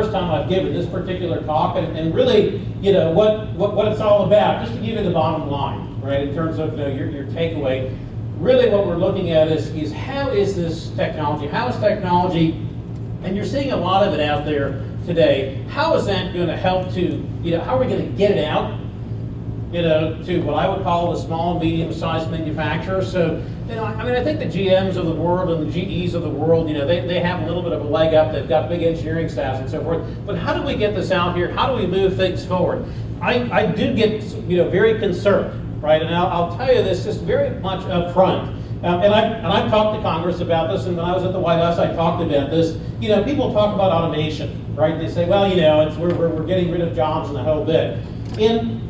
first time I've given this particular talk, and really, what it's all about. Just to give you the bottom line, right, in terms of your takeaway. Really, what we're looking at is how is this technology? How is technology, and you're seeing a lot of it out there today. How is that going to help to, how are we going to get it out, to what I would call the small and medium-sized manufacturers? So, I think the GMs of the world and the GEs of the world, they have a little bit of a leg up. They've got big engineering staffs and so forth. But how do we get this out here? How do we move things forward? I do get, very concerned, right? And I'll tell you this just very much up front. And I've talked to Congress about this, and when I was at the White House, I talked about this. People talk about automation, right? They say, well, we're getting rid of jobs and the whole bit. And,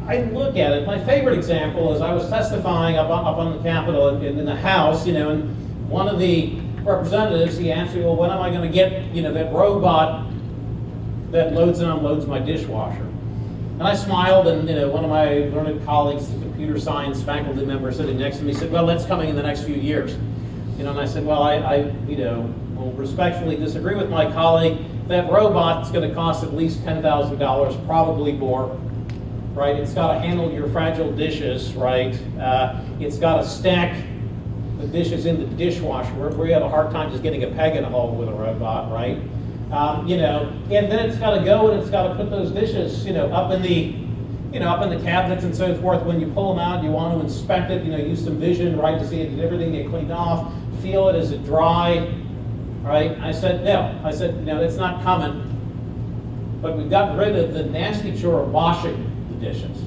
I look at it, my favorite example is I was testifying up on the Capitol in the House, and one of the representatives, he asked me, well, when am I going to get, that robot that loads and unloads my dishwasher? And I smiled, and one of my learned colleagues, the computer science faculty member sitting next to me, said, well, that's coming in the next few years. And I said, well, I will respectfully disagree with my colleague. That robot's going to cost at least $10,000, probably more. Right, it's got to handle your fragile dishes, right? It's got to stack the dishes in the dishwasher. We have a hard time just getting a peg in a hole with a robot, right? And then it's got to go and it's got to put those dishes, up in the cabinets and so forth. When you pull them out, you want to inspect it, use some vision, right, to see did everything get cleaned off, feel it, is it dry, right? I said, no, it's not coming. But we've gotten rid of the nasty chore of washing dishes.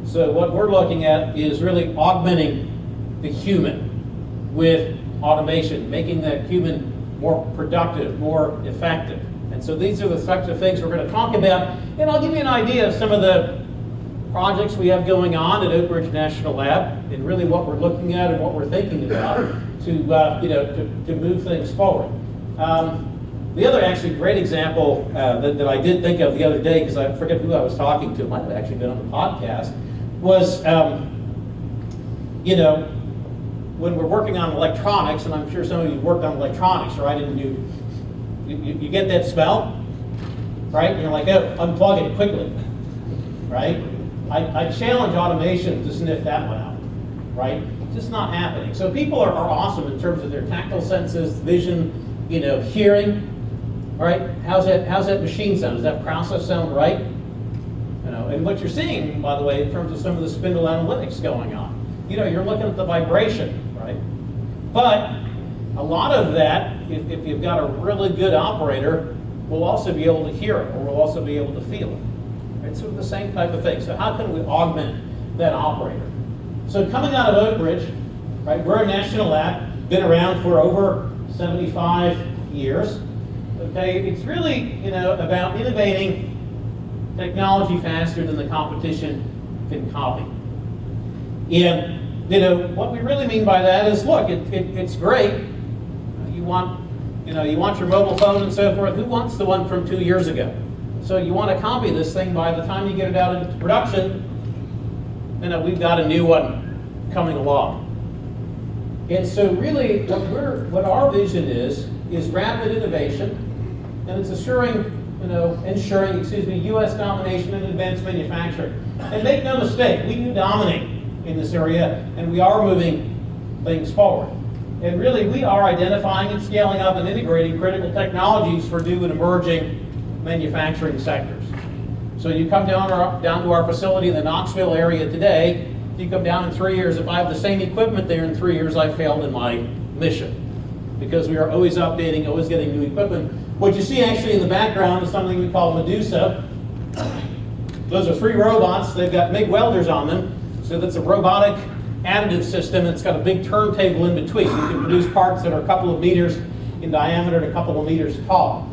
So what we're looking at is really augmenting the human with automation, making that human more productive, more effective. And so these are the types of things we're going to talk about. And I'll give you an idea of some of the projects we have going on at Oak Ridge National Lab, and really what we're looking at and what we're thinking about to move things forward. The other actually great example that I did think of the other day, because I forget who I was talking to, it might have actually been on the podcast, was, when we're working on electronics, and I'm sure some of you worked on electronics, right, and you get that smell, right, and you're like, oh, unplug it quickly, right? I challenge automation to sniff that one out, right? It's just not happening. So people are awesome in terms of their tactile senses, vision, hearing. Right? How's that machine sound? Does that process sound right? And what you're seeing, by the way, in terms of some of the spindle analytics going on, you're looking at the vibration, right? But a lot of that, if you've got a really good operator, will also be able to hear it, or will also be able to feel it. It's sort of the same type of thing. So how can we augment that operator? So coming out of Oak Ridge, right? We're a national lab, been around for over 75 years. Okay, it's really, about innovating technology faster than the competition can copy. And, what we really mean by that is, look, it's great. You want your mobile phone and so forth. Who wants the one from 2 years ago? So you want to copy this thing. By the time you get it out into production, we've got a new one coming along. And so really, what our vision is rapid innovation. And it's ensuring U.S. domination in advanced manufacturing. And make no mistake, we do dominate in this area, and we are moving things forward. And really, we are identifying and scaling up and integrating critical technologies for new and emerging manufacturing sectors. So you come down to our facility in the Knoxville area today, you come down in 3 years, if I have the same equipment there in 3 years, I failed in my mission. Because we are always updating, always getting new equipment. What you see actually in the background is something we call Medusa. Those are 3 robots. They've got MIG welders on them. So that's a robotic additive system. It's got a big turntable in between. You can produce parts that are a couple of meters in diameter and a couple of meters tall.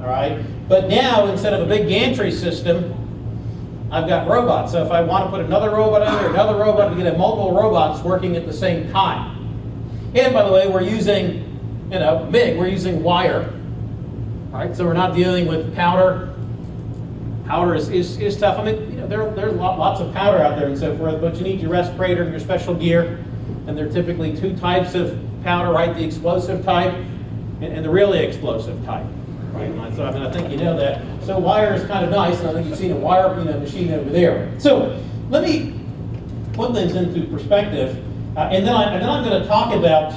All right. But now, instead of a big gantry system, I've got robots. So if I want to put another robot in there, another robot, we can have multiple robots working at the same time. And by the way, we're using, MIG. We're using wire. Right, so we're not dealing with powder. Powder is tough. I mean, there's lots of powder out there and so forth, but you need your respirator and your special gear. And there are typically 2 types of powder, right? The explosive type and the really explosive type. right? And so, I mean, I think you know that. So wire is kind of nice, and I think you've seen a wire, machine over there. So let me put things into perspective, and then I'm going to talk about.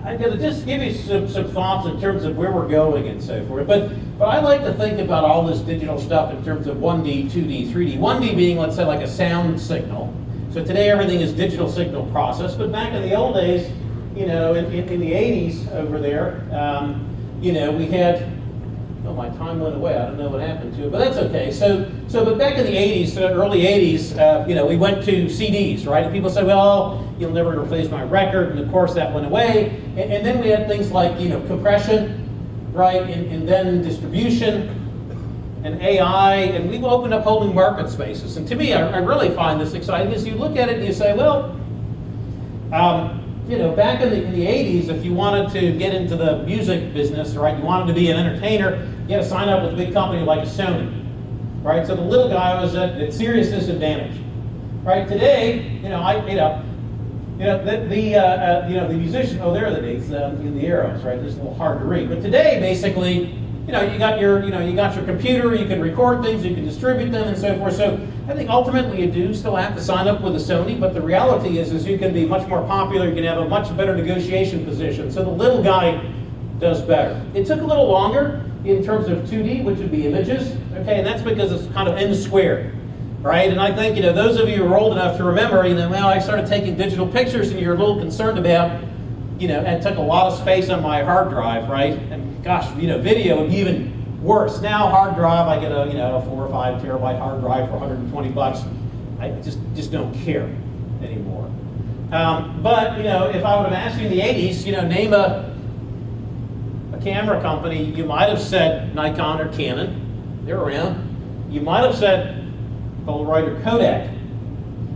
I'm going to just give you some thoughts in terms of where we're going and so forth. But I like to think about all this digital stuff in terms of 1D, 2D, 3D. 1D being, let's say, like a sound signal. So today everything is digital signal processed. But back in the old days, in the 80s over there, we had, oh, my time went away. I don't know what happened to it, but that's okay. But back in the 80s, early 80s, we went to CDs, right? And people say, well, you'll never replace my record, and of course that went away. And then we had things like, compression, right? And then distribution and AI, and we've opened up whole new market spaces. And to me, I really find this exciting because you look at it and you say, well, back in the 80s, if you wanted to get into the music business, right, you wanted to be an entertainer, you had to sign up with a big company like a Sony, right? So the little guy was at serious disadvantage, right? Today, the musician, oh, there are the dates in the arrows, right? It's a little hard to read. But today, basically, you got your computer, you can record things, you can distribute them, and so forth. So I think ultimately you do still have to sign up with a Sony, but the reality is you can be much more popular, you can have a much better negotiation position. So the little guy does better. It took a little longer in terms of 2D, which would be images, okay, and that's because it's kind of n squared. Right, and I think those of you who are old enough to remember, well, I started taking digital pictures, and you're a little concerned about, it took a lot of space on my hard drive, right? And gosh, video would be even worse. Now hard drive, I get a 4 or 5 terabyte hard drive for $120. I just don't care anymore. But if I would have asked you in the 80s, name a camera company, you might have said Nikon or Canon. They're around. You might have said Polaroid or Kodak,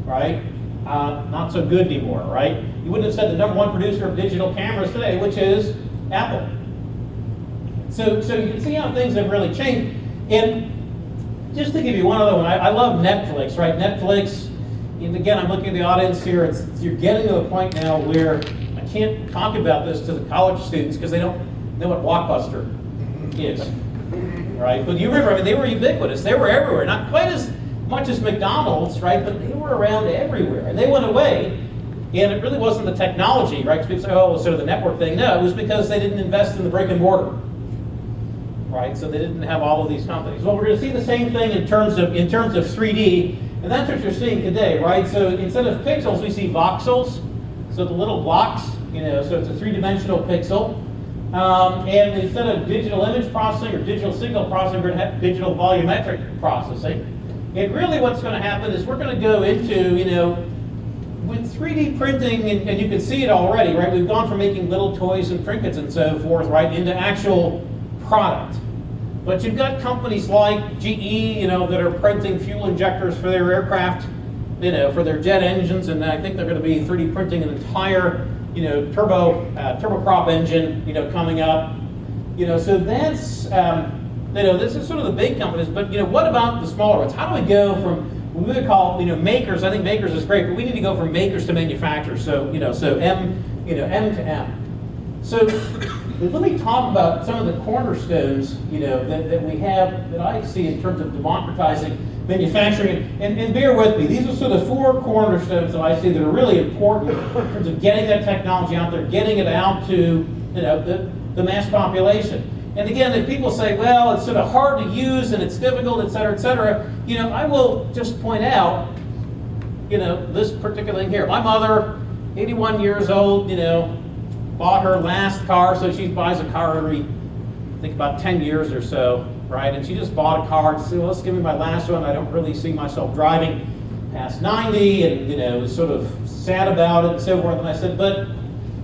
right? Not so good anymore, right? You wouldn't have said the #1 producer of digital cameras today, which is Apple. So you can see how things have really changed. And just to give you one other one, I love Netflix, right? Netflix, and again, I'm looking at the audience here, you're getting to a point now where I can't talk about this to the college students because they don't know what Blockbuster is, right? But you remember, they were ubiquitous. They were everywhere. Not quite as much as McDonald's, right? But they were around everywhere, and they went away. And it really wasn't the technology, right? Because people say, oh, sort of the network thing. No, it was because they didn't invest in the brick and mortar, right? So they didn't have all of these companies. Well, we're going to see the same thing in terms of 3D, and that's what you're seeing today, right? So instead of pixels, we see voxels. So the little blocks, so it's a 3-dimensional pixel. And instead of digital image processing or digital signal processing, we're going to have digital volumetric processing. And really what's going to happen is we're going to go into, with 3D printing, and you can see it already, right? We've gone from making little toys and trinkets and so forth, right, into actual product. But you've got companies like GE, that are printing fuel injectors for their aircraft, for their jet engines, and I think they're going to be 3D printing an entire, turboprop engine, coming up. So that's, this is sort of the big companies, but what about the smaller ones? How do we go from what we would call makers? I think makers is great, but we need to go from makers to manufacturers. So so M to M. So let me talk about some of the cornerstones that we have that I see in terms of democratizing manufacturing. And bear with me, these are sort of 4 cornerstones that I see that are really important in terms of getting that technology out there, getting it out to the mass population. And again, if people say, well, it's sort of hard to use and it's difficult, et cetera, I will just point out, this particular thing here. My mother, 81 years old, bought her last car, so she buys a car every, I think about 10 years or so, right? And she just bought a car and said, well, let's give me my last one. I don't really see myself driving past 90, and was sort of sad about it and so forth. And I said, but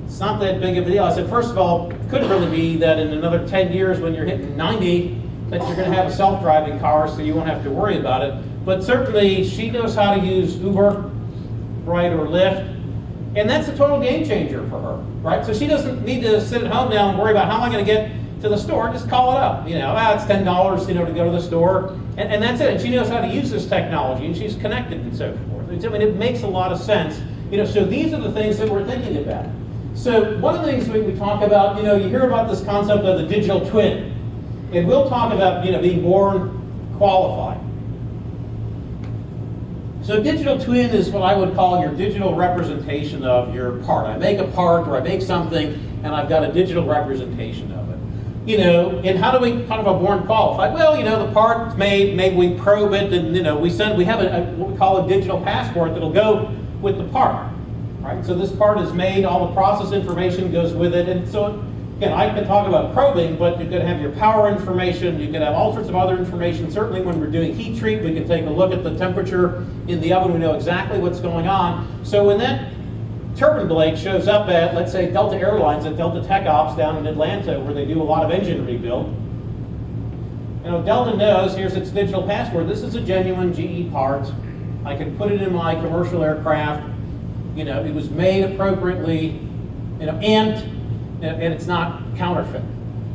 it's not that big of a deal. I said, first of all, it could really be that in another 10 years when you're hitting 90, that you're going to have a self-driving car, so you won't have to worry about it. But certainly, she knows how to use Uber, right, or Lyft, and that's a total game changer for her, right? So she doesn't need to sit at home now and worry about how am I going to get to the store. Just call it up, it's $10, to go to the store, and that's it. And she knows how to use this technology, and she's connected and so forth. It makes a lot of sense, So these are the things that we're thinking about. So one of the things we talk about, you hear about this concept of the digital twin. And we'll talk about being born qualified. So digital twin is what I would call your digital representation of your part. I make a part or I make something and I've got a digital representation of it. And how do we talk about born qualified? Well, the part's made, maybe we probe it and we have what we call a digital passport that'll go with the part. Right? So this part is made, all the process information goes with it, and so again, I can talk about probing, but you could have your power information, you could have all sorts of other information. Certainly when we're doing heat treat, we can take a look at the temperature in the oven, we know exactly what's going on. So when that turbine blade shows up at, let's say, Delta Airlines at Delta Tech Ops down in Atlanta, where they do a lot of engine rebuild, Delta knows, here's its digital passport, this is a genuine GE part. I can put it in my commercial aircraft. It was made appropriately, and it's not counterfeit.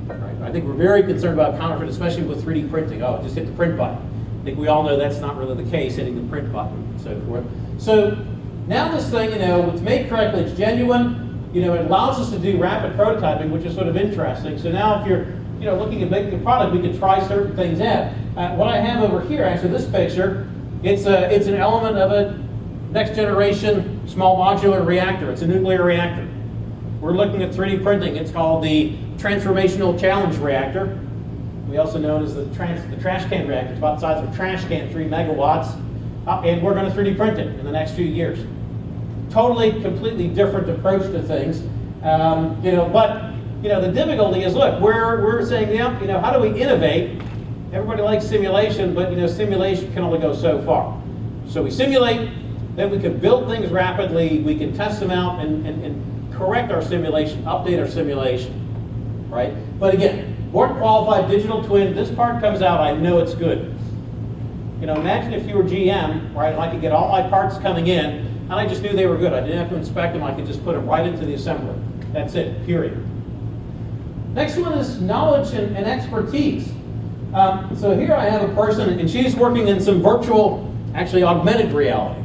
Right? I think we're very concerned about counterfeit, especially with 3D printing. Oh, just hit the print button. I think we all know that's not really the case, hitting the print button and so forth. So now this thing, it's made correctly, it's genuine. It allows us to do rapid prototyping, which is sort of interesting. So now if you're looking at making a product, we can try certain things out. What I have over here, actually, this picture, it's an element of a next generation small modular reactor. It's a nuclear reactor. We're looking at 3D printing. It's called the Transformational Challenge Reactor. We also know it as the trash can reactor. It's about the size of a trash can, 3 megawatts. And we're going to 3D print it in the next few years. Totally, completely different approach to things. But the difficulty is, look, we're saying, how do we innovate? Everybody likes simulation, but simulation can only go so far. So we simulate, then we can build things rapidly, we can test them out and correct our simulation, update our simulation, right? But again, born qualified digital twin, this part comes out, I know it's good. Imagine if you were GM, right, and I could get all my parts coming in, and I just knew they were good. I didn't have to inspect them, I could just put them right into the assembler. That's it, period. Next one is knowledge and expertise. So here I have a person, and she's working in some virtual, actually augmented reality.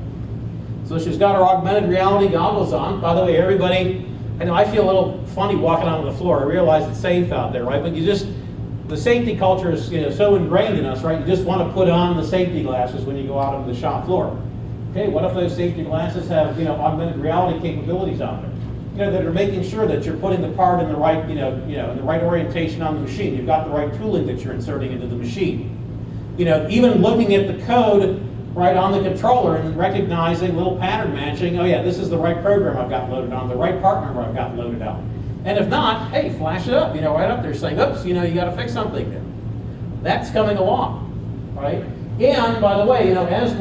So she's got her augmented reality goggles on. By the way, everybody, I know I feel a little funny walking on the floor. I realize it's safe out there, right? But the safety culture is so ingrained in us, right? You just want to put on the safety glasses when you go out on the shop floor. Okay, what if those safety glasses have augmented reality capabilities on there? That are making sure that you're putting the part in the right, in the right orientation on the machine. You've got the right tooling that you're inserting into the machine. Even looking at the code right on the controller and recognizing little pattern matching. Oh yeah, this is the right program I've got loaded on, the right part number I've got loaded on. And if not, hey, flash it up, right up there saying, oops, you got to fix something there. That's coming along, right? And by the way, as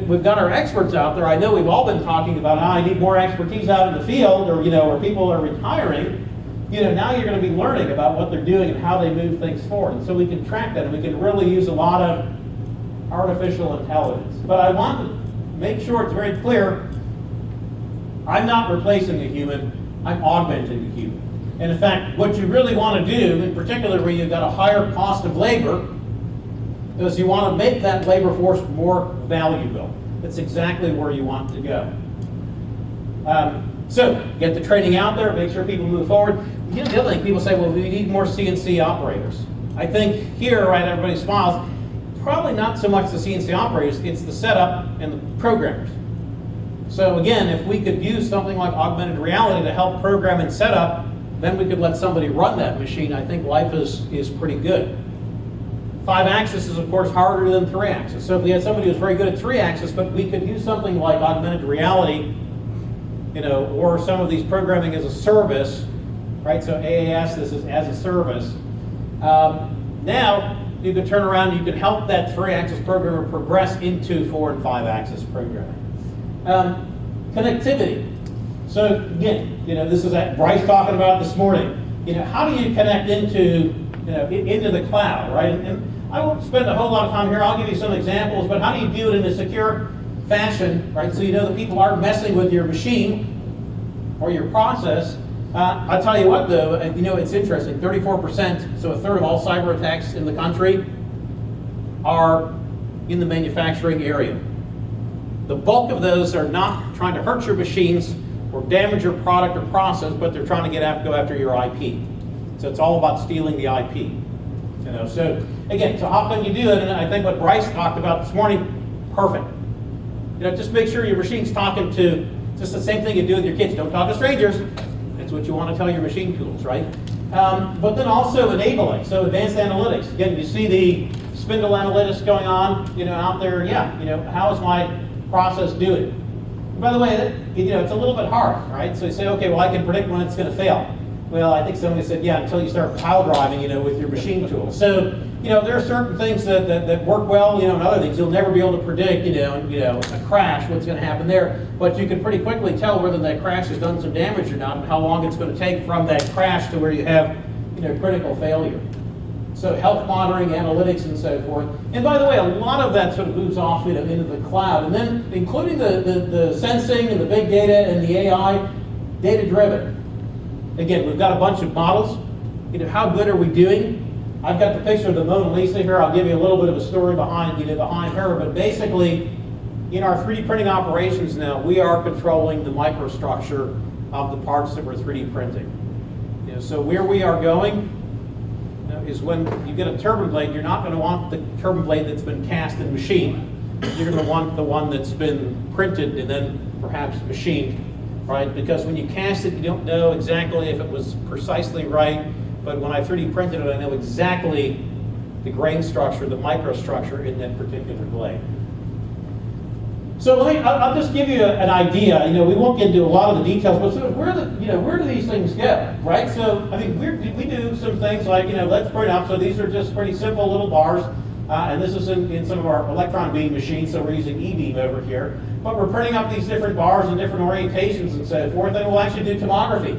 we've got our experts out there. I know we've all been talking about how I need more expertise out in the field, or where people are retiring. Now you're going to be learning about what they're doing and how they move things forward. And so we can track that, and we can really use a lot of artificial intelligence. But I want to make sure it's very clear, I'm not replacing the human, I'm augmenting the human. And in fact, what you really want to do, in particular where you've got a higher cost of labor, is you want to make that labor force more valuable. That's exactly where you want to go. So, get the training out there, make sure people move forward. The other thing, people say, well, we need more CNC operators. I think here, right, everybody smiles, probably not so much the CNC operators, it's the setup and the programmers. So again, if we could use something like augmented reality to help program and set up, then we could let somebody run that machine. I think life is pretty good. 5-axis is, of course, harder than 3-axis. So if we had somebody who's very good at 3-axis, but we could use something like augmented reality, or some of these programming as a service, right? So AAS, this is as a service. Now, you can turn around, you can help that 3-axis programmer progress into 4- and 5-axis programming. Connectivity. So again, this is that Bryce talking about this morning. How do you connect into the cloud, right? And I won't spend a whole lot of time here. I'll give you some examples, but how do you do it in a secure fashion, right? So that people aren't messing with your machine or your process. I'll tell you what, though, it's interesting. 34%, so a third of all cyber attacks in the country are in the manufacturing area. The bulk of those are not trying to hurt your machines or damage your product or process, but they're trying to go after your IP. So it's all about stealing the IP. You know, so again, so how can you do it? And I think what Bryce talked about this morning, perfect. You know, just make sure your machine's talking to, just the same thing you do with your kids. Don't talk to strangers. That's what you want to tell your machine tools, right? But then also enabling, so advanced analytics. Again, you see the spindle analytics going on, you know, out there. Yeah, you know, how is my process doing? And by the way, you know, it's a little bit hard, right? So you say, okay, well, I can predict when it's going to fail. Well, I think somebody said, yeah, until you start pile driving, you know, with your machine tool. So, you know, there are certain things that work well, you know, and other things you'll never be able to predict, you know, a crash, what's going to happen there. But you can pretty quickly tell whether that crash has done some damage or not, and how long it's going to take from that crash to where you have, you know, critical failure. So health monitoring, analytics, and so forth. And by the way, a lot of that sort of moves off, you know, into the cloud, and then including the sensing and the big data and the AI, data-driven. Again, we've got a bunch of models. You know, how good are we doing? I've got the picture of the Mona Lisa here. I'll give you a little bit of a story behind her. But basically, in our 3D printing operations now, we are controlling the microstructure of the parts that we're 3D printing. You know, so where we are going, you know, is when you get a turbine blade, you're not going to want the turbine blade that's been cast and machined. You're going to want the one that's been printed and then perhaps machined. Right? Because when you cast it, you don't know exactly if it was precisely right, but when I 3D printed it, I know exactly the grain structure, the microstructure in that particular blade. So I'll just give you an idea. You know, we won't get into a lot of the details, but sort of where do these things go, right? So I mean, we do some things like, you know, let's print up. So these are just pretty simple little bars, and this is in some of our electron beam machines. So we're using E-beam over here. But we're printing up these different bars and different orientations and so forth, and we'll actually do tomography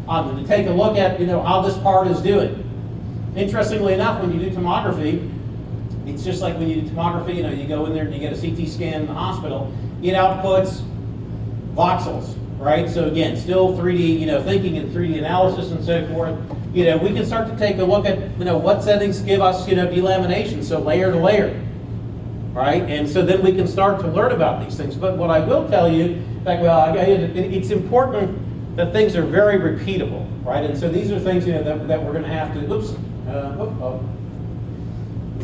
on them to take a look at, you know, how this part is doing. Interestingly enough, when you do tomography, it's just like when you do tomography, you know, you go in there and you get a CT scan in the hospital, it outputs voxels, right? So again, still 3D, you know, thinking and 3D analysis and so forth. You know, we can start to take a look at, you know, what settings give us, you know, delamination, so layer to layer. Right? And so then we can start to learn about these things. But what I will tell you, in fact, it's important that things are very repeatable, right? And so these are things, you know, that we're going to have to, that's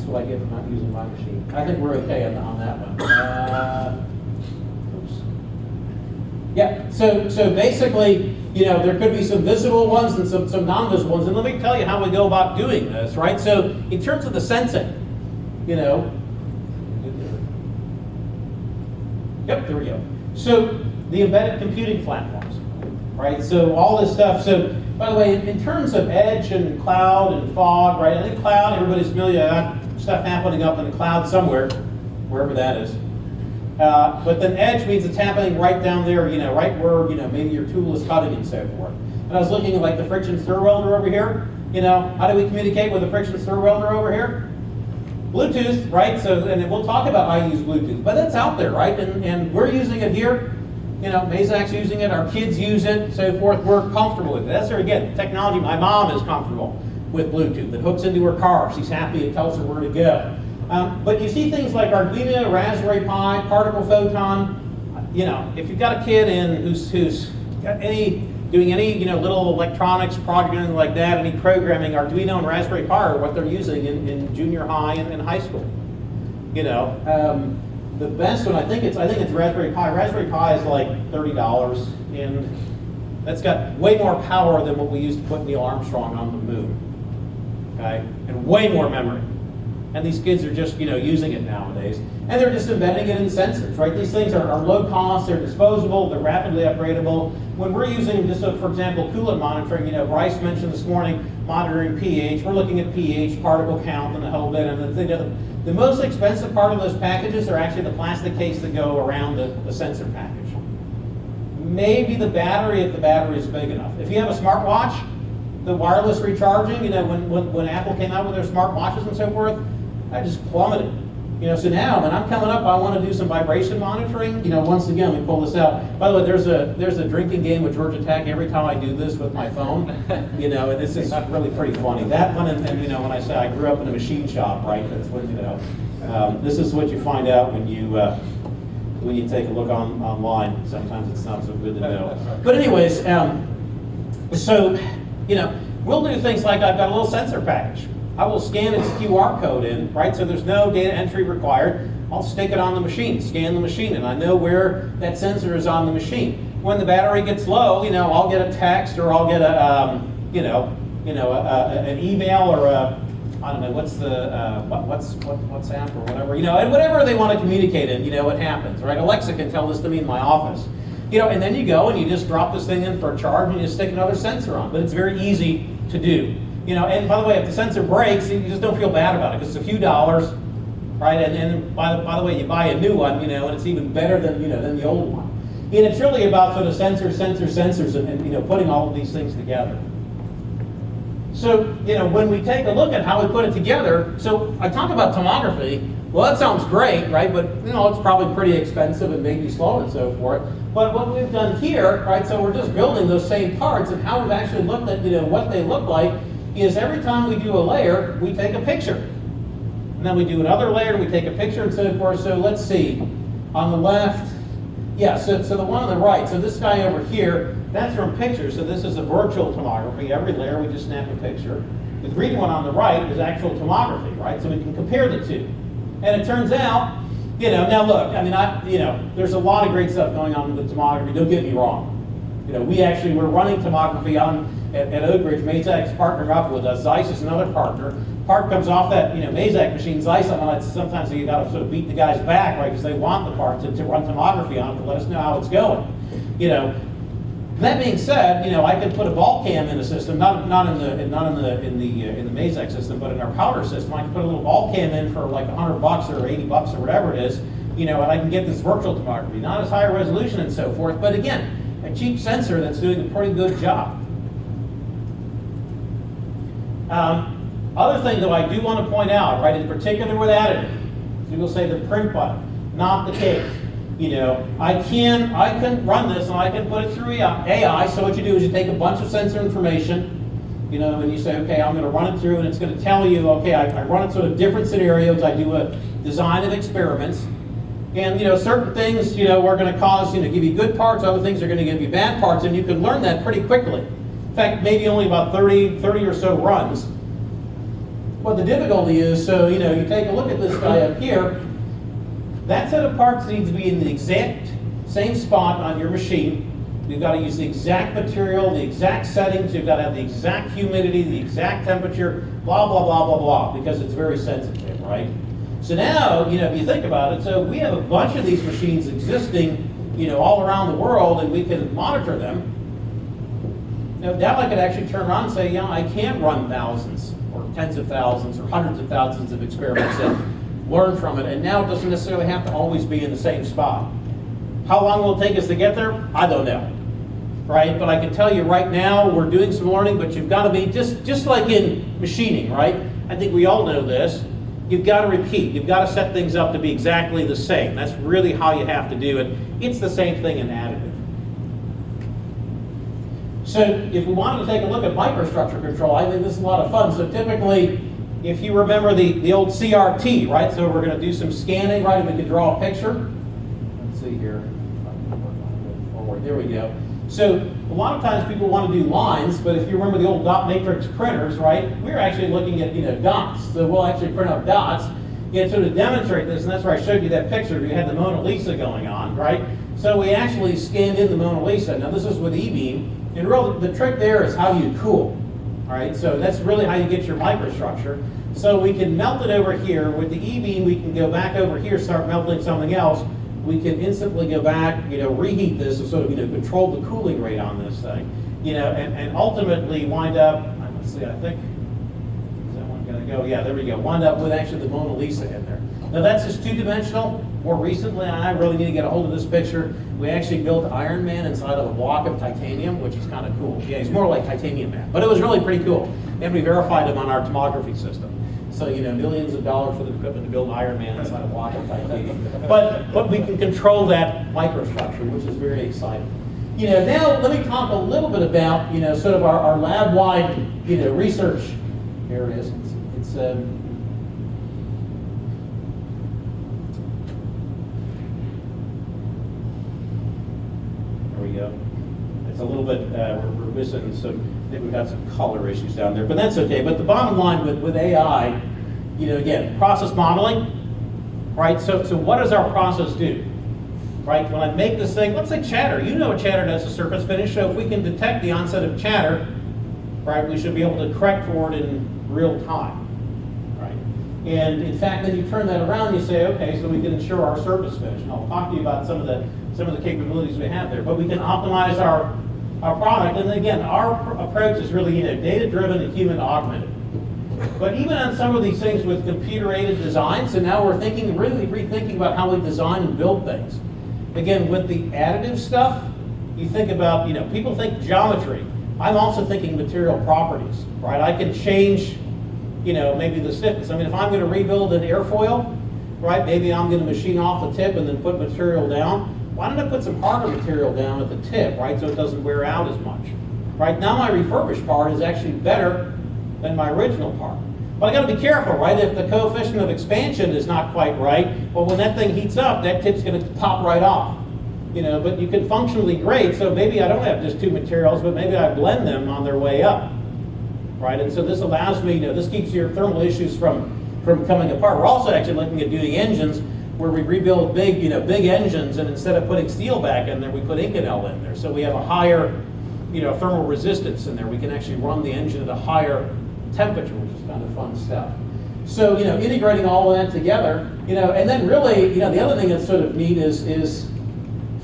what I get for not using my machine. I think we're okay on that one. Yeah, so basically, you know, there could be some visible ones and some non-visible ones. And let me tell you how we go about doing this, right? So in terms of the sensing, you know, yep, there we go. So the embedded computing platforms, right? So all this stuff. So by the way, in terms of edge and cloud and fog, right? I think cloud, everybody's familiar. Stuff happening up in the cloud somewhere, wherever that is. But then edge means it's happening right down there, you know, right where, you know, maybe your tool is cutting and so forth. And I was looking at like the friction stir welder over here. You know, how do we communicate with the friction stir welder over here? Bluetooth, right? So, and we'll talk about how you use Bluetooth, but it's out there, right? And we're using it here. You know, Mazak's using it, our kids use it, so forth. We're comfortable with it. That's, again, technology. My mom is comfortable with Bluetooth. It hooks into her car. She's happy. It tells her where to go. But you see things like Arduino, Raspberry Pi, particle photon. You know, if you've got a kid who's got doing any, you know, little electronics project or anything like that, any programming, Arduino and Raspberry Pi are what they're using in junior high and in high school. You know, the best one, I think it's Raspberry Pi. Raspberry Pi is like $30, and that's got way more power than what we used to put Neil Armstrong on the moon. Okay, and way more memory. And these kids are just, you know, using it nowadays. And they're just embedding it in sensors, right? These things are low cost, they're disposable, they're rapidly upgradable. When we're using, just for example, coolant monitoring, you know, Bryce mentioned this morning, monitoring pH. We're looking at pH, particle count, and the whole bit. And the most expensive part of those packages are actually the plastic case that go around the sensor package. Maybe the battery, if the battery is big enough. If you have a smartwatch, the wireless recharging, you know, when Apple came out with their smartwatches and so forth, I just plummeted. You know, so now when I'm coming up, I want to do some vibration monitoring. You know, once again, let me pull this out. By the way, there's a drinking game with Georgia Tech every time I do this with my phone. You know, and this is really pretty funny. That one, and you know, when I say I grew up in a machine shop, right? That's what, you know. This is what you find out when you take a look online. Sometimes it's not so good to know. But anyways, so you know, we'll do things like I've got a little sensor package. I will scan its QR code in, right? So there's no data entry required. I'll stick it on the machine, scan the machine, and I know where that sensor is on the machine. When the battery gets low, I'll get a text or I'll get a, an email or a, I don't know, what's the, WhatsApp or whatever, and whatever they want to communicate in, it happens, right? Alexa can tell this to me in my office. And then you go and you just drop this thing in for a charge and you just stick another sensor on. But it's very easy to do. And by the way, if the sensor breaks, you just don't feel bad about it because it's a few dollars, right? And by the way, you buy a new one, and it's even better than, than the old one. And it's really about sort of sensors, and putting all of these things together. So, when we take a look at how we put it together, so I talk about tomography. Well, that sounds great, right? But, it's probably pretty expensive and maybe slow and so forth. But what we've done here, right, so we're just building those same parts, and how we've actually looked at, what they look like is every time we do a layer, we take a picture. And then we do another layer, we take a picture and so forth. So let's see, on the left, yeah, so the one on the right, so this guy over here, that's from pictures, so this is a virtual tomography. Every layer we just snap a picture. The green one on the right is actual tomography, right? So we can compare the two. And it turns out, now look, there's a lot of great stuff going on with tomography, don't get me wrong. We're running tomography at Oak Ridge. Mazak's partnered up with us. Zeiss is another partner. Part comes off that, Mazak machine. Zeiss, sometimes you got to sort of beat the guys back, right? Because they want the part to run tomography on it to let us know how it's going. That being said, I could put a ball cam in the system, not in the Mazak system, but in our powder system. I can put a little ball cam in for like $100 or $80 or whatever it is, and I can get this virtual tomography, not as high a resolution and so forth, but again, a cheap sensor that's doing a pretty good job. Other thing though I do want to point out, right, in particular with additive, so we'll say the print button, not the case. I can run this and I can put it through AI. So what you do is you take a bunch of sensor information, and you say, okay, I'm going to run it through, and it's going to tell you, okay, I run it sort of different scenarios. I do a design of experiments, and certain things, are going to cause, give you good parts. Other things are going to give you bad parts, and you can learn that pretty quickly. In fact, maybe only about 30 or so runs. What the difficulty is, so you take a look at this guy up here. That set of parts needs to be in the exact same spot on your machine. You've got to use the exact material, the exact settings. You've got to have the exact humidity, the exact temperature, blah, blah, blah, blah, blah, because it's very sensitive, right? So now, if you think about it, so we have a bunch of these machines existing, all around the world, and we can monitor them. Now I could actually turn around and say, yeah, I can't run thousands or tens of thousands or hundreds of thousands of experiments and learn from it. And now it doesn't necessarily have to always be in the same spot. How long will it take us to get there? I don't know, right? But I can tell you right now, we're doing some learning, but you've got to be, just like in machining, right? I think we all know this. You've got to repeat. You've got to set things up to be exactly the same. That's really how you have to do it. It's the same thing in additive. So if we wanted to take a look at microstructure control, I think this is a lot of fun. So typically, if you remember the old CRT, right? So we're going to do some scanning, right? And we can draw a picture. Let's see here. Forward. There we go. So a lot of times people want to do lines, but if you remember the old dot matrix printers, right? We're actually looking at dots. So we'll actually print out dots. And so to demonstrate this, and that's where I showed you that picture, we had the Mona Lisa going on, right? So we actually scanned in the Mona Lisa. Now this is with E-beam. And really, the trick there is how you cool, all right? So that's really how you get your microstructure. So we can melt it over here. With the E-beam, we can go back over here, start melting something else. We can instantly go back, reheat this and sort of, control the cooling rate on this thing, and ultimately wind up, let's see, I think, is that one gonna go? Yeah, there we go. Wind up with actually the Mona Lisa in there. Now that's just two-dimensional. More recently, I really need to get a hold of this picture. We actually built Iron Man inside of a block of titanium, which is kind of cool. Yeah, he's more like Titanium Man, but it was really pretty cool. And we verified him on our tomography system. So, millions of dollars for the equipment to build Iron Man inside a block of titanium. But we can control that microstructure, which is very exciting. Now let me talk a little bit about, sort of our lab-wide, research areas. There we go. It's a little bit, we're missing some think we've got some color issues down there, but that's okay. But the bottom line with AI, again, process modeling, right? So what does our process do? Right, when I make this thing, let's say chatter. You know chatter does a surface finish, so if we can detect the onset of chatter, right, we should be able to correct for it in real time, right? And in fact, then you turn that around and you say, okay, so we can ensure our surface finish. And I'll talk to you about some of the capabilities we have there. But we can optimize our product, and again, our approach is really data-driven and human-augmented. But even on some of these things with computer-aided design, so now we're really rethinking about how we design and build things. Again, with the additive stuff, you think about, people think geometry. I'm also thinking material properties, right? I can change, maybe the stiffness. I mean, if I'm going to rebuild an airfoil, right, maybe I'm going to machine off the tip and then put material down. Why don't I put some harder material down at the tip, right, so it doesn't wear out as much? Right, now my refurbished part is actually better than my original part. But I got to be careful, right? If the coefficient of expansion is not quite right, well, when that thing heats up, that tip's going to pop right off. But you can functionally grade, so maybe I don't have just two materials, but maybe I blend them on their way up, right? And so this allows me, this keeps your thermal issues from coming apart. We're also actually looking at doing engines where we rebuild big engines, and instead of putting steel back in there, we put Inconel in there. So we have a higher, thermal resistance in there. We can actually run the engine at a higher temperature, which is kind of fun stuff. So, integrating all of that together, and then really, the other thing that's sort of neat is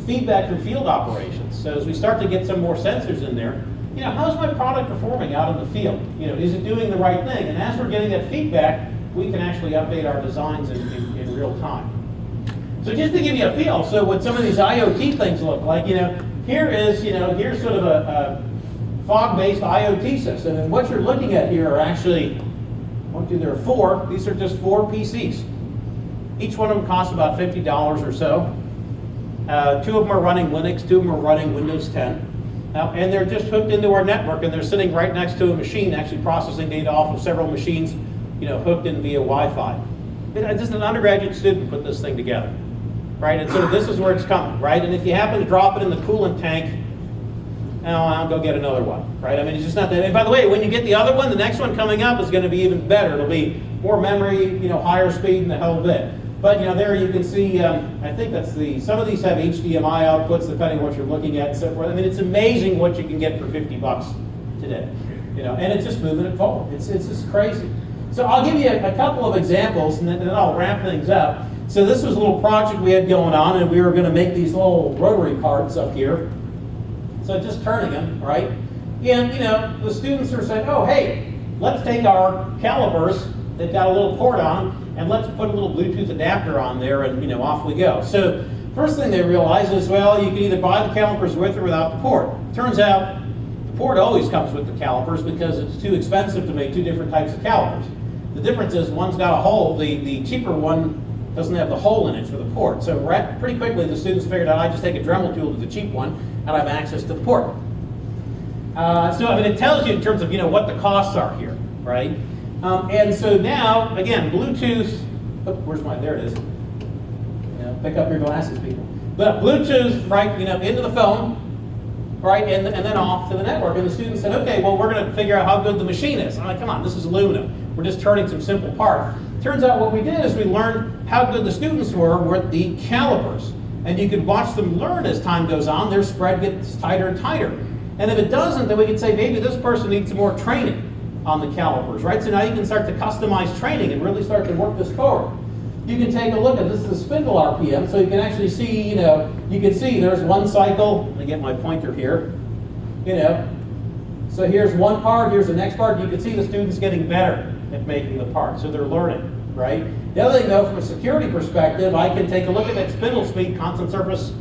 feedback from field operations. So as we start to get some more sensors in there, how's my product performing out in the field? Is it doing the right thing? And as we're getting that feedback, we can actually update our designs in real time. So just to give you a feel, so what some of these IoT things look like, here's sort of a fog-based IoT system, and what you're looking at here are actually, there are four. These are just 4 PCs. Each one of them costs about $50 or so. 2 of them are running Linux, 2 of them are running Windows 10. And they're just hooked into our network, and they're sitting right next to a machine, actually processing data off of several machines, hooked in via Wi-Fi. Just an undergraduate student put this thing together, right? And so this is where it's coming, right? And if you happen to drop it in the coolant tank, I'll go get another one, right? I mean, it's just not that. And by the way, when you get the other one, the next one coming up is going to be even better. It'll be more memory, higher speed, and the hell bit. But there you can see, I think that's some of these have HDMI outputs depending on what you're looking at and so forth. I mean, it's amazing what you can get for $50 today, and it's just moving it forward. It's just crazy. So I'll give you a couple of examples, and then I'll wrap things up. So this was a little project we had going on, and we were going to make these little rotary carts up here. So just turning them, right? And the students are saying, oh, hey, let's take our calipers. They've got a little port on them, and let's put a little Bluetooth adapter on there, and off we go. So first thing they realize is, well, you can either buy the calipers with or without the port. Turns out the port always comes with the calipers because it's too expensive to make 2 different types of calipers. The difference is one's got a hole. The cheaper one doesn't have the hole in it for the port. So pretty quickly the students figured out I just take a Dremel tool to the cheap one, and I have access to the port. So I mean, it tells you in terms of what the costs are here, right? And so now, again, Bluetooth, there it is. Pick up your glasses, people. But Bluetooth, right, into the phone, right, and then off to the network. And the student said, okay, well, we're going to figure out how good the machine is. I'm like, come on, this is aluminum. We're just turning some simple parts. Turns out what we did is we learned how good the students were with the calipers. And you could watch them learn as time goes on. Their spread gets tighter and tighter. And if it doesn't, then we could say maybe this person needs some more training on the calipers, right? So now you can start to customize training and really start to work this forward. You can take a look at this is the spindle RPM, so you can actually see, you can see there's one cycle. Let me get my pointer here. So here's one part, here's the next part. You can see the students getting better at making the part, so they're learning, right? The other thing, though, from a security perspective, I can take a look at that spindle speed, constant surface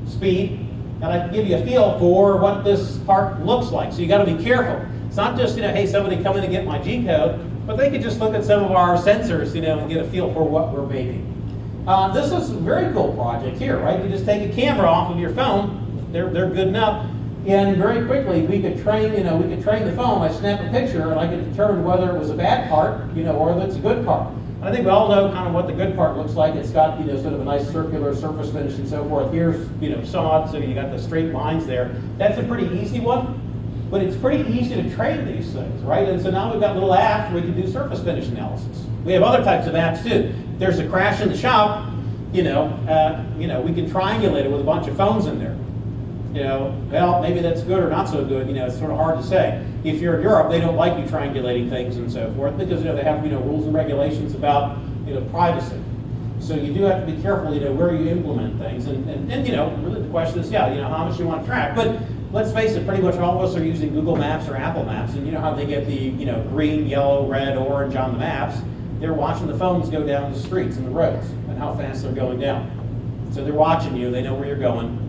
speed, and I can give you a feel for what this part looks like. So you got to be careful. It's not just, hey, somebody come in and get my G-code, but they could just look at some of our sensors, and get a feel for what we're making. This is a very cool project here, right? You just take a camera off of your phone. They're good enough. And very quickly, we could train the phone. I snap a picture, and I could determine whether it was a bad part, or whether it's a good part. And I think we all know kind of what the good part looks like. It's got, sort of a nice circular surface finish and so forth. Here's, sawed, so you got the straight lines there. That's a pretty easy one. But it's pretty easy to train these things, right? And so now we've got little apps where we can do surface finish analysis. We have other types of apps too. If there's a crash in the shop, we can triangulate it with a bunch of phones in there. Well, maybe that's good or not so good. It's sort of hard to say. If you're in Europe, they don't like you triangulating things and so forth because they have rules and regulations about privacy. So you do have to be careful, where you implement things. And really the question is, how much you want to track. But let's face it, pretty much all of us are using Google Maps or Apple Maps, and you know how they get the green, yellow, red, orange on the maps. They're watching the phones go down the streets and the roads and how fast they're going down. So they're watching you. They know where you're going.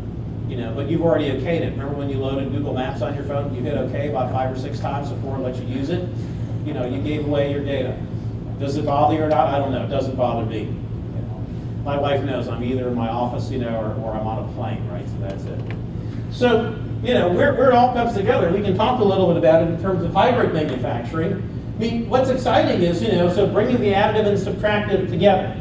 But you've already okayed it. Remember when you loaded Google Maps on your phone, you hit OK about 5 or 6 times before it lets you use it? You gave away your data. Does it bother you or not? I don't know. It doesn't bother me. My wife knows I'm either in my office, or I'm on a plane, right? So that's it. So, where it all comes together, we can talk a little bit about it in terms of hybrid manufacturing. I mean, what's exciting is, so bringing the additive and subtractive together.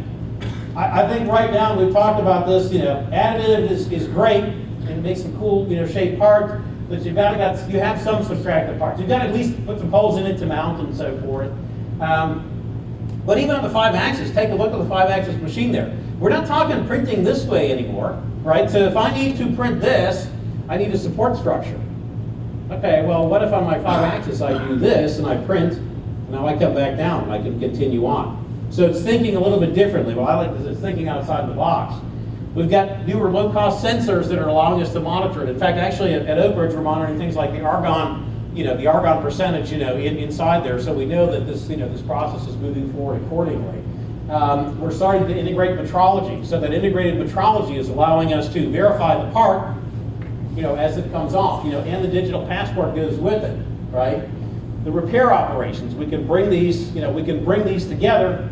I think right now, we've talked about this, additive is great, and make some cool, shaped parts, but you have some subtractive parts. You've got to at least put some holes in it to mount and so forth. But even on the 5-axis, take a look at the 5-axis machine there. We're not talking printing this way anymore, right? So if I need to print this, I need a support structure. Okay, well, what if on my 5-axis I do this and I print, and now I come back down and I can continue on. So it's thinking a little bit differently. What I like is it's thinking outside the box. We've got newer low-cost sensors that are allowing us to monitor it. In fact, actually at Oak Ridge, we're monitoring things like the argon, the argon percentage, inside there, so we know that this, this process is moving forward accordingly. We're starting to integrate metrology, so that integrated metrology is allowing us to verify the part, as it comes off, and the digital passport goes with it, right? The repair operations, we can bring these, together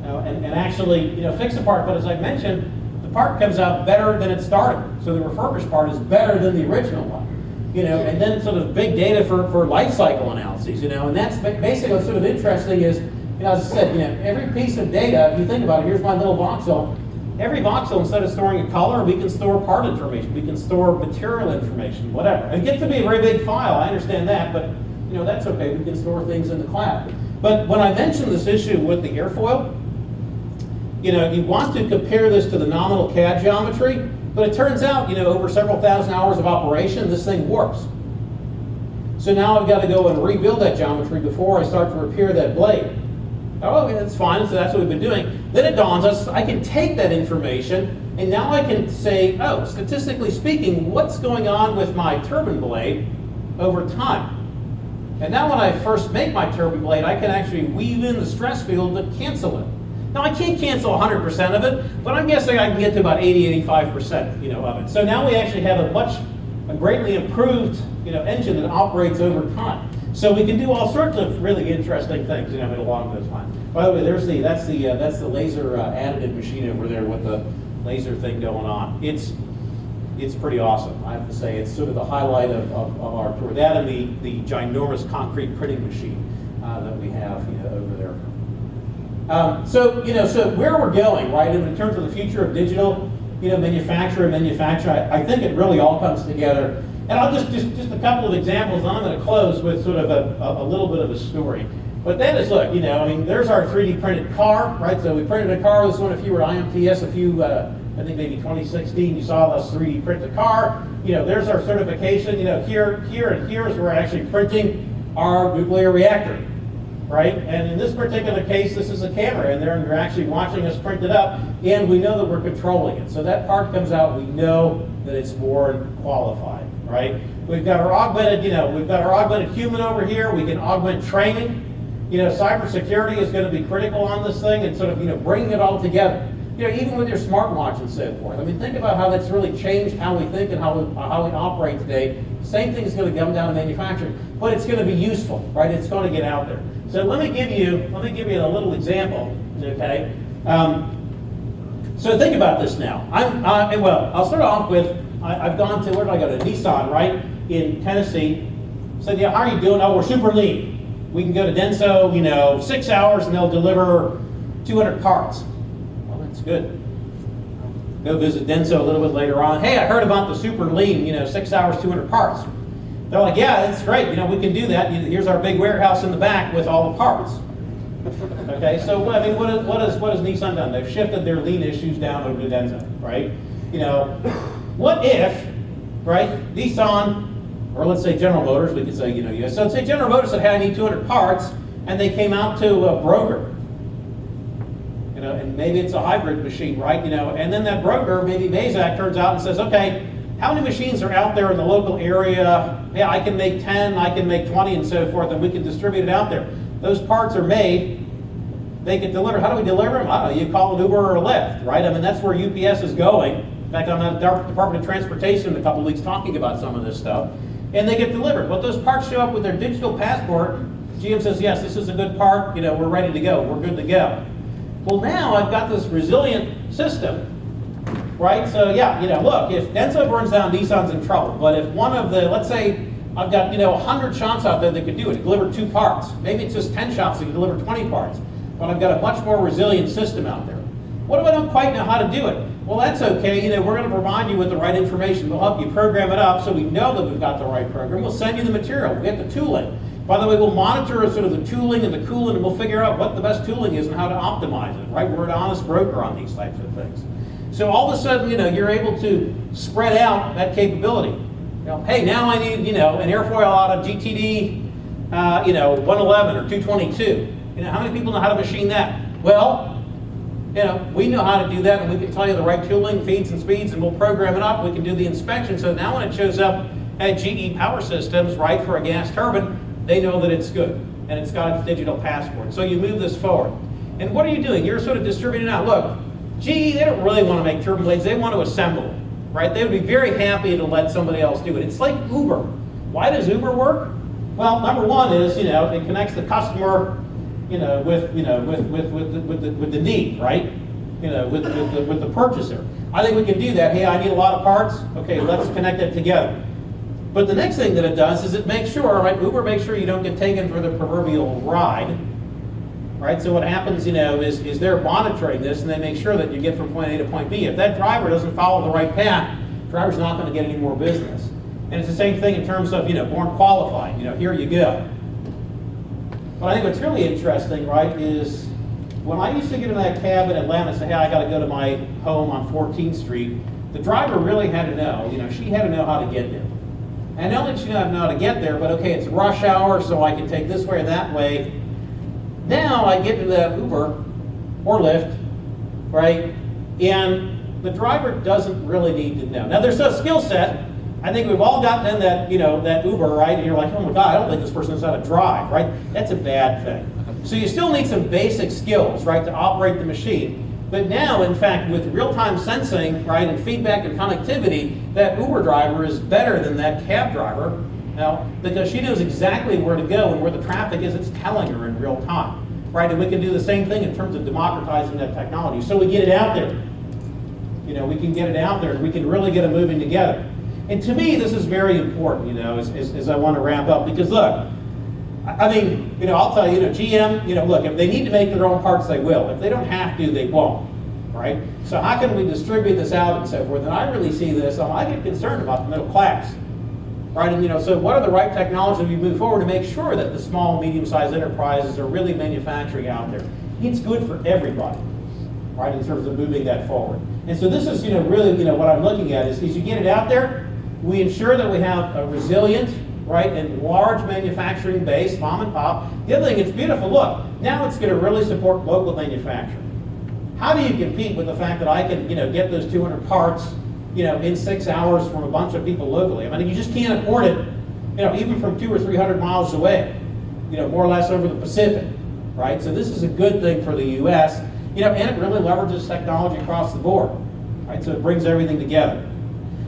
and actually, fix the part. But as I mentioned, the part comes out better than it started. So the refurbished part is better than the original one. And then sort of big data for life cycle analyses, and that's basically what's sort of interesting is, as I said, every piece of data, if you think about it, here's my little voxel. Every voxel, instead of storing a color, we can store part information, we can store material information, whatever. It gets to be a very big file, I understand that, but that's okay, we can store things in the cloud. But when I mentioned this issue with the airfoil, you want to compare this to the nominal CAD geometry, but it turns out, over several thousand hours of operation, this thing warps. So now I've got to go and rebuild that geometry before I start to repair that blade. Oh, okay, that's fine, so that's what we've been doing. Then it dawns us, I can take that information, and now I can say, oh, statistically speaking, what's going on with my turbine blade over time? And now when I first make my turbine blade, I can actually weave in the stress field to cancel it. Now I can't cancel 100% of it, but I'm guessing I can get to about 80-85% of it. So now we actually have a greatly improved engine that operates over time. So we can do all sorts of really interesting things along those lines. By the way, that's the laser additive machine over there with the laser thing going on. It's pretty awesome, I have to say. It's sort of the highlight of our tour. That and the ginormous concrete printing machine that we have over there. So where we're going, right, in terms of the future of digital, manufacture, I think it really all comes together. And I'll just a couple of examples, and I'm going to close with sort of a little bit of a story. But that is, look, there's our 3D printed car, right? So we printed a car. This one, if you were at IMTS I think maybe 2016, you saw us 3D print the car. There's our certification. Here and here is where we're actually printing our nuclear reactor, right? And in this particular case, this is a camera, and they're actually watching us print it up, and we know that we're controlling it. So that part comes out, we know that it's born qualified, right? We've got our augmented, human over here. We can augment training. Cybersecurity is going to be critical on this thing, and sort of, bringing it all together. Even with your smartwatch and so forth. I mean, think about how that's really changed how we think and how we operate today. Same thing is going to come down to manufacturing, but it's going to be useful, right? It's going to get out there. So let me give you a little example, okay? So think about this now. I'll start off with, I've gone to, where did I go to? Nissan, right? In Tennessee. Said, yeah, how are you doing? Oh, we're super lean. We can go to Denso, 6 hours, and they'll deliver 200 parts. Well, that's good. Go visit Denso a little bit later on. Hey, I heard about the super lean, 6 hours, 200 parts. They're like, yeah, that's great. We can do that. Here's our big warehouse in the back with all the parts. Okay, so I mean, what has Nissan done? They've shifted their lean issues down over to Denso, right? What if, right, Nissan, or let's say General Motors, we could say, US. So let's say General Motors said, hey, I need 200 parts, and they came out to a broker. And maybe it's a hybrid machine, right? And then that broker, maybe Mazak, turns out and says, okay, how many machines are out there in the local area? Yeah, I can make 10, I can make 20, and so forth, and we can distribute it out there. Those parts are made, they get delivered. How do we deliver them? I don't know, you call an Uber or a Lyft, right? I mean, that's where UPS is going. In fact, I'm at the Department of Transportation in a couple of weeks talking about some of this stuff. And they get delivered. Well, those parts show up with their digital passport. GM says, yes, this is a good part, we're ready to go, we're good to go. Well, now I've got this resilient system, right? So yeah, look, if Denso burns down, Nissan's in trouble. But if one of the, let's say I've got 100 shops out there that could do it, deliver 2 parts. Maybe it's just 10 shops that can deliver 20 parts. But I've got a much more resilient system out there. What if I don't quite know how to do it? Well, that's okay. We're going to provide you with the right information. We'll help you program it up so we know that we've got the right program. We'll send you the material. We have the tooling. By the way, we'll monitor sort of the tooling and the coolant, and we'll figure out what the best tooling is and how to optimize it, right? We're an honest broker on these types of things. So all of a sudden, you're able to spread out that capability. Hey, now I need, an airfoil out of GTD, 111 or 222. How many people know how to machine that? Well, we know how to do that, and we can tell you the right tooling, feeds and speeds, and we'll program it up. We can do the inspection. So now when it shows up at GE Power Systems, right, for a gas turbine, they know that it's good, and it's got its digital passport. So you move this forward. And what are you doing? You're sort of distributing out. Look, GE, they don't really want to make turbine blades. They want to assemble it, right? They would be very happy to let somebody else do it. It's like Uber. Why does Uber work? Well, number one is, it connects the customer, with the need, right? With the purchaser. I think we can do that. Hey, I need a lot of parts. Okay, let's connect it together. But the next thing that it does is it makes sure, right? Uber makes sure you don't get taken for the proverbial ride, right? So what happens, is they're monitoring this, and they make sure that you get from point A to point B. If that driver doesn't follow the right path, the driver's not going to get any more business. And it's the same thing in terms of, born qualified. Here you go. But I think what's really interesting, right, is when I used to get in that cab in Atlanta and say, hey, I got to go to my home on 14th Street, the driver really had to know, she had to know how to get there. And not only did she not know how to get there, but okay, it's rush hour, so I can take this way or that way. Now I get into that Uber or Lyft, right, and the driver doesn't really need to know. Now there's a skill set. I think we've all gotten in that, that Uber, right, and you're like, oh my God, I don't think this person knows how to drive, right? That's a bad thing. So you still need some basic skills, right, to operate the machine. But now, in fact, with real-time sensing, right, and feedback and connectivity, that Uber driver is better than that cab driver, because she knows exactly where to go and where the traffic is. It's telling her in real time, right? And we can do the same thing in terms of democratizing that technology. So we get it out there. We can get it out there, and we can really get it moving together. And to me, this is very important, as I want to wrap up, because look, I mean, I'll tell you, GM, look, if they need to make their own parts, they will. If they don't have to, they won't, right? So how can we distribute this out and so forth? And I really see this, I get concerned about the middle class, right? And so what are the right technologies we move forward to make sure that the small, medium-sized enterprises are really manufacturing out there? It's good for everybody, right, in terms of moving that forward. And so this is, really, what I'm looking at is you get it out there, we ensure that we have a resilient, right, and large manufacturing base, mom and pop. The other thing, it's beautiful. Look, now it's going to really support local manufacturing. How do you compete with the fact that I can, get those 200 parts, in 6 hours from a bunch of people locally? I mean, you just can't afford it, even from 200 or 300 miles away, more or less over the Pacific, right? So this is a good thing for the U.S., and it really leverages technology across the board, right? So it brings everything together.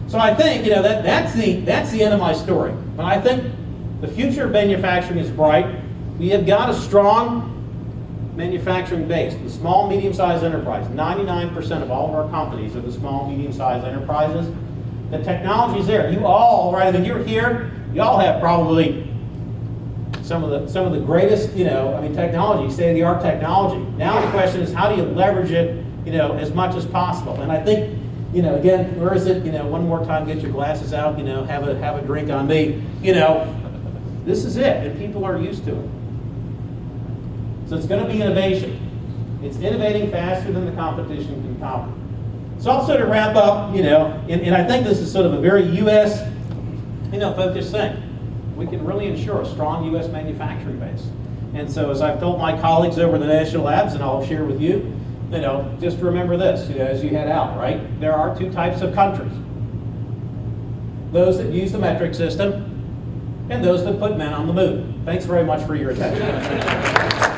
So I think, that's the end of my story. But I think the future of manufacturing is bright. We have got a strong manufacturing base. The small, medium-sized enterprise, 99% of all of our companies are the small, medium-sized enterprises. The technology's there. You all, right, I mean, you're here, you all have probably some of the greatest, technology, state-of-the-art technology. Now the question is, how do you leverage it, as much as possible? And I think You know, again, where is it? You know, one more time, get your glasses out. You know, have a drink on me. You know, this is it, and people are used to it. So it's going to be innovation. It's innovating faster than the competition can copy. So also to wrap up, you know, and I think this is sort of a very U.S. Focused thing. We can really ensure a strong U.S. manufacturing base. And so as I've told my colleagues over the national labs, and I'll share with you, you know, just remember this, you know, as you head out, right? There are two types of countries. Those that use the metric system and those that put men on the moon. Thanks very much for your attention.